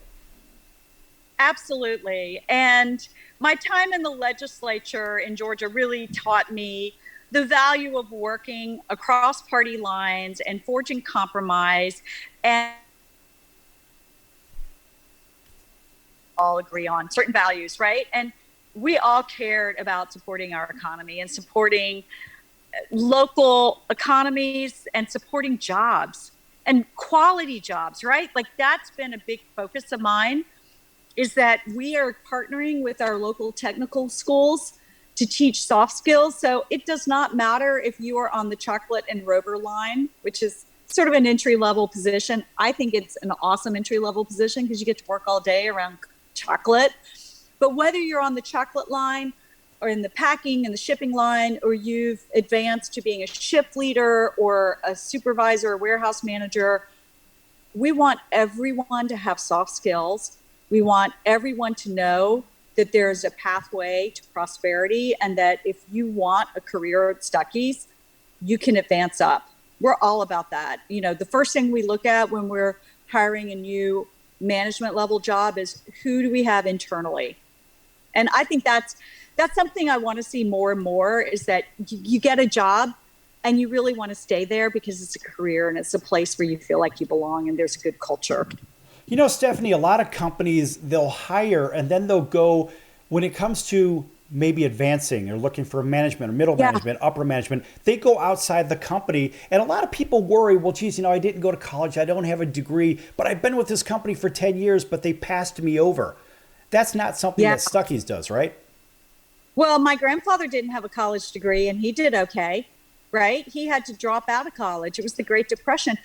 Absolutely. And my time in the legislature in Georgia really taught me the value of working across party lines and forging compromise, and all agree on certain values, right? And we all cared about supporting our economy and supporting local economies and supporting jobs and quality jobs, right? Like that's been a big focus of mine, is that we are partnering with our local technical schools to teach soft skills. So it does not matter if you are on the chocolate and Rover line, which is sort of an entry-level position. I think it's an awesome entry-level position because you get to work all day around chocolate. But whether you're on the chocolate line or in the packing and the shipping line, or you've advanced to being a shift leader or a supervisor or warehouse manager, we want everyone to have soft skills. We want everyone to know that there's a pathway to prosperity, and that if you want a career at Stuckey's, you can advance up. We're all about that. You know, the first thing we look at when we're hiring a new management level job is who do we have internally? And I think that's something I want to see more and more, is that you get a job and you really want to stay there because it's a career and it's a place where you feel like you belong and there's a good culture. You know, Stephanie, a lot of companies, they'll hire and then they'll go, when it comes to maybe advancing or looking for management or middle management, upper management, they go outside the company. And a lot of people worry, well, geez, I didn't go to college. I don't have a degree, but I've been with this company for 10 years, but they passed me over. That's not something that Stuckey's does, right? Well, my grandfather didn't have a college degree, and he did okay, right? He had to drop out of college. It was the Great Depression.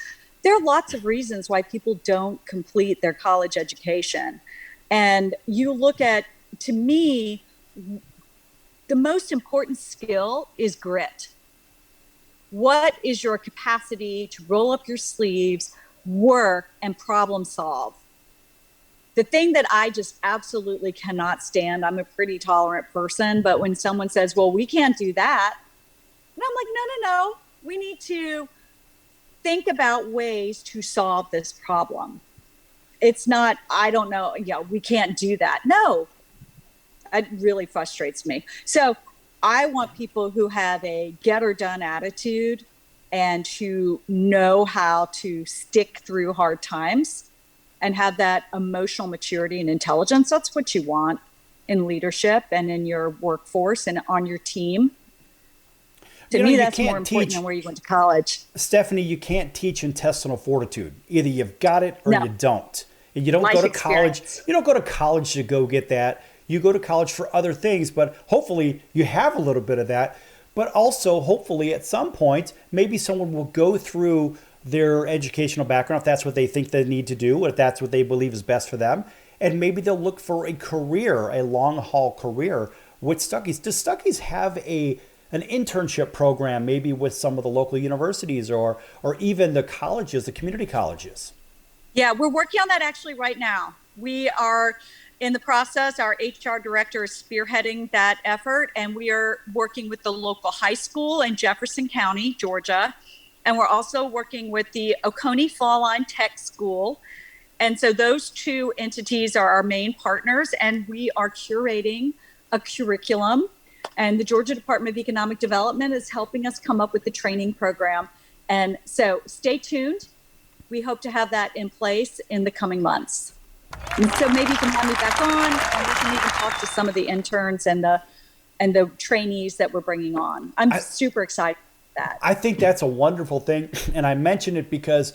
There are lots of reasons why people don't complete their college education. And you look at, to me, the most important skill is grit. What is your capacity to roll up your sleeves, work, and problem solve? The thing that I just absolutely cannot stand, I'm a pretty tolerant person, but when someone says, well, we can't do that, and I'm like, no. We need to think about ways to solve this problem. It's not, I don't know, we can't do that. No, it really frustrates me. So I want people who have a get or done attitude and who know how to stick through hard times and have that emotional maturity and intelligence. That's what you want in leadership and in your workforce and on your team. To me, that's more important than where you went to college. Stephanie, you can't teach intestinal fortitude. Either you've got it or you don't. And you don't go to college. You don't go to college to go get that. You go to college for other things, but hopefully you have a little bit of that. But also, hopefully, at some point, maybe someone will go through their educational background, if that's what they think they need to do, if that's what they believe is best for them. And maybe they'll look for a career, a long-haul career with Stuckey's. Does Stuckey's have an internship program, maybe with some of the local universities or even the colleges, the community colleges? Yeah, we're working on that actually right now. We are in the process. Our HR director is spearheading that effort, and we are working with the local high school in Jefferson County, Georgia. And we're also working with the Oconee Fall Line Tech School. And so those two entities are our main partners, and we are curating a curriculum. And the Georgia Department of Economic Development is helping us come up with the training program. And so stay tuned. We hope to have that in place in the coming months. And so maybe you can have me back on, and we can even talk to some of the interns and the trainees that we're bringing on. I'm super excited about that. I think that's a wonderful thing. And I mention it because,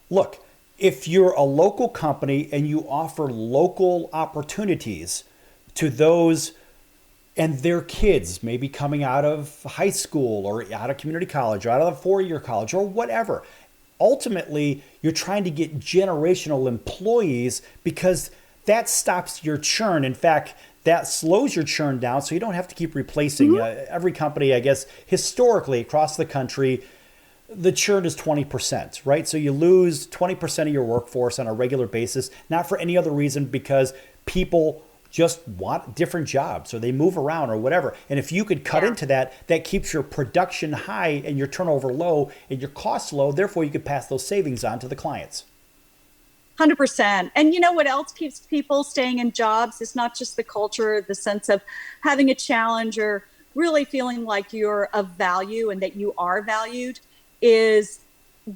look, if you're a local company and you offer local opportunities to those and their kids maybe coming out of high school or out of community college or out of a four-year college or whatever, ultimately you're trying to get generational employees because that stops your churn. In fact, that slows your churn down so you don't have to keep replacing. Every company, I guess, historically across the country, the churn is 20%, right? So you lose 20% of your workforce on a regular basis, not for any other reason because people just want different jobs or they move around or whatever. And if you could cut into that, that keeps your production high and your turnover low and your costs low. Therefore, you could pass those savings on to the clients. 100%. And you know what else keeps people staying in jobs? It's not just the culture, the sense of having a challenge or really feeling like you're of value and that you are valued is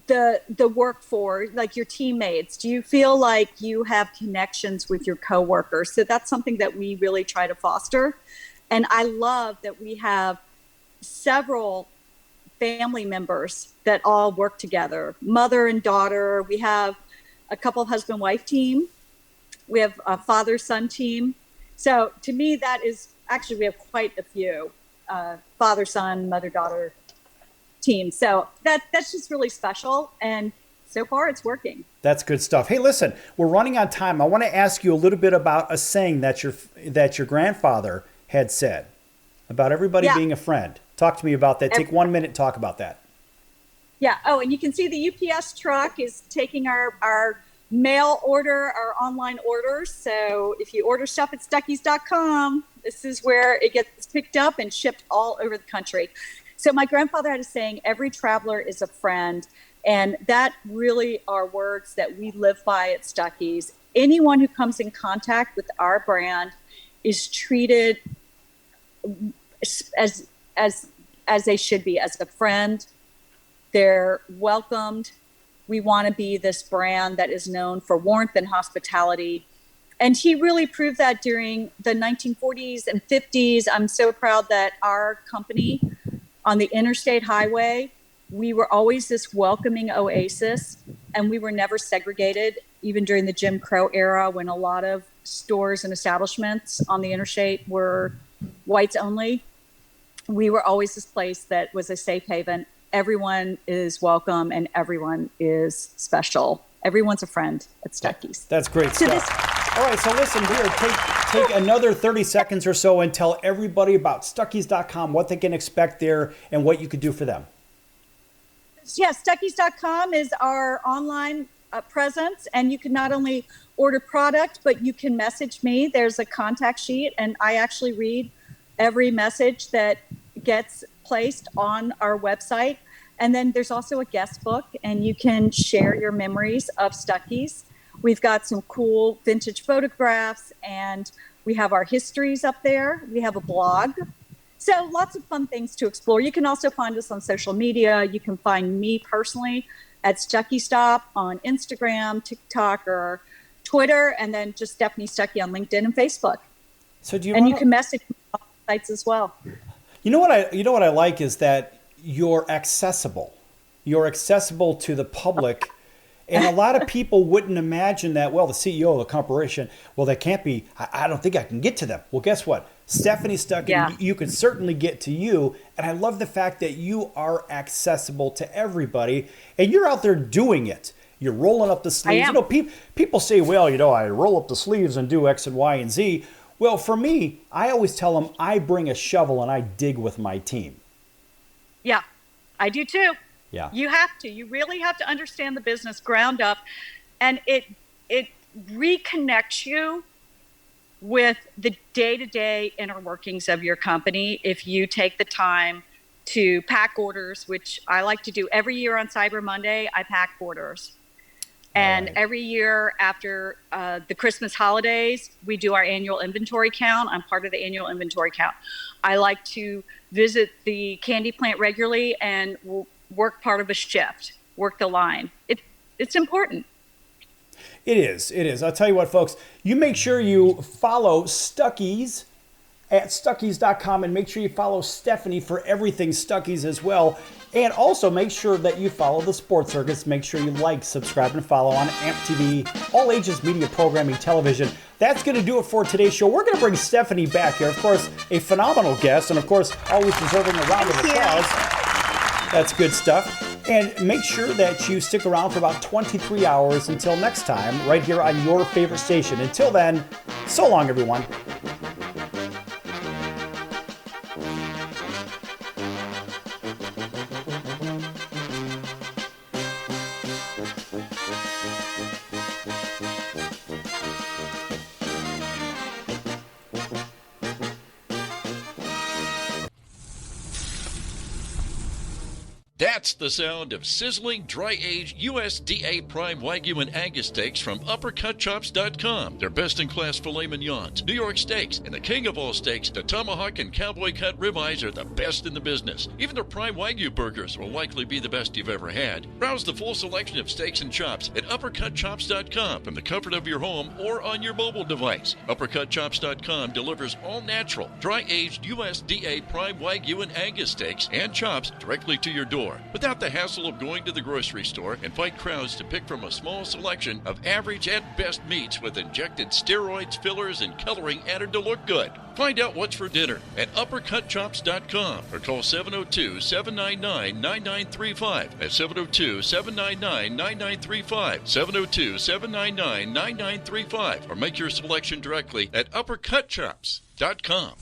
the workforce, like your teammates. Do you feel like you have connections with your coworkers? So that's something that we really try to foster. And I love that we have several family members that all work together, mother and daughter. We have a couple husband-wife team. We have a father-son team. So to me, that is actually, we have quite a few father-son, mother-daughter teams. So that's just really special. And so far it's working. That's good stuff. Hey, listen, we're running on time. I want to ask you a little bit about a saying that your grandfather had said about everybody being a friend. Talk to me about that. Take 1 minute and talk about that. Yeah. Oh, and you can see the UPS truck is taking our mail order, our online orders. So if you order stuff at Stuckeys.com, this is where it gets picked up and shipped all over the country. So my grandfather had a saying, every traveler is a friend. And that really are words that we live by at Stuckey's. Anyone who comes in contact with our brand is treated as they should be, as a friend. They're welcomed. We want to be this brand that is known for warmth and hospitality. And he really proved that during the 1940s and 50s. I'm so proud that our company on the interstate highway, we were always this welcoming oasis, and we were never segregated, even during the Jim Crow era when a lot of stores and establishments on the interstate were whites only. We were always this place that was a safe haven. Everyone is welcome and everyone is special. Everyone's a friend at Stuckey's. That's great stuff. All right, so listen here. Take another 30 seconds or so and tell everybody about Stuckeys.com, what they can expect there, and what you could do for them. Yeah, Stuckeys.com is our online presence, and you can not only order product, but you can message me. There's a contact sheet, and I actually read every message that gets placed on our website. And then there's also a guest book, and you can share your memories of Stuckey's. We've got some cool vintage photographs, and we have our histories up there. We have a blog. So lots of fun things to explore. You can also find us on social media. You can find me personally at Stuckey Stop on Instagram, TikTok, or Twitter, and then just Stephanie Stuckey on LinkedIn and Facebook. So you can message me on sites as well. You know what I like is that you're accessible. You're accessible to the public. And a lot of people wouldn't imagine that, well, the CEO of a corporation, well, that can't be, I don't think I can get to them. Well, guess what? Stephanie Stuckey, you can certainly get to you. And I love the fact that you are accessible to everybody. And you're out there doing it. You're rolling up the sleeves. You know, people say, well, I roll up the sleeves and do X and Y and Z. Well, for me, I always tell them I bring a shovel and I dig with my team. Yeah, I do too. Yeah. You have to. You really have to understand the business ground up, and it reconnects you with the day-to-day inner workings of your company if you take the time to pack orders, which I like to do every year on Cyber Monday. I pack orders. And every year after the Christmas holidays, we do our annual inventory count. I'm part of the annual inventory count. I like to visit the candy plant regularly and work part of a shift, work the line. It's important. It is. I'll tell you what, folks, you make sure you follow Stuckey's at Stuckeys.com, and make sure you follow Stephanie for everything Stuckey's as well. And also make sure that you follow the Sports Circus. Make sure you like, subscribe, and follow on AMP TV, all ages media programming television. That's going to do it for today's show. We're going to bring Stephanie back here. Of course, a phenomenal guest, and of course, always deserving a round of applause. That's good stuff. And make sure that you stick around for about 23 hours until next time, right here on your favorite station. Until then, so long, everyone. That's the sound of sizzling, dry-aged USDA Prime Wagyu and Angus steaks from UpperCutChops.com. Their best-in-class filet mignons, New York steaks, and the king of all steaks, the tomahawk and cowboy cut ribeyes are the best in the business. Even their Prime Wagyu burgers will likely be the best you've ever had. Browse the full selection of steaks and chops at UpperCutChops.com from the comfort of your home or on your mobile device. UpperCutChops.com delivers all-natural, dry-aged USDA Prime Wagyu and Angus steaks and chops directly to your door, without the hassle of going to the grocery store and fight crowds to pick from a small selection of average at best meats with injected steroids, fillers, and coloring added to look good. Find out what's for dinner at UpperCutChops.com or call 702-799-9935. That's 702-799-9935. 702-799-9935. Or make your selection directly at UpperCutChops.com.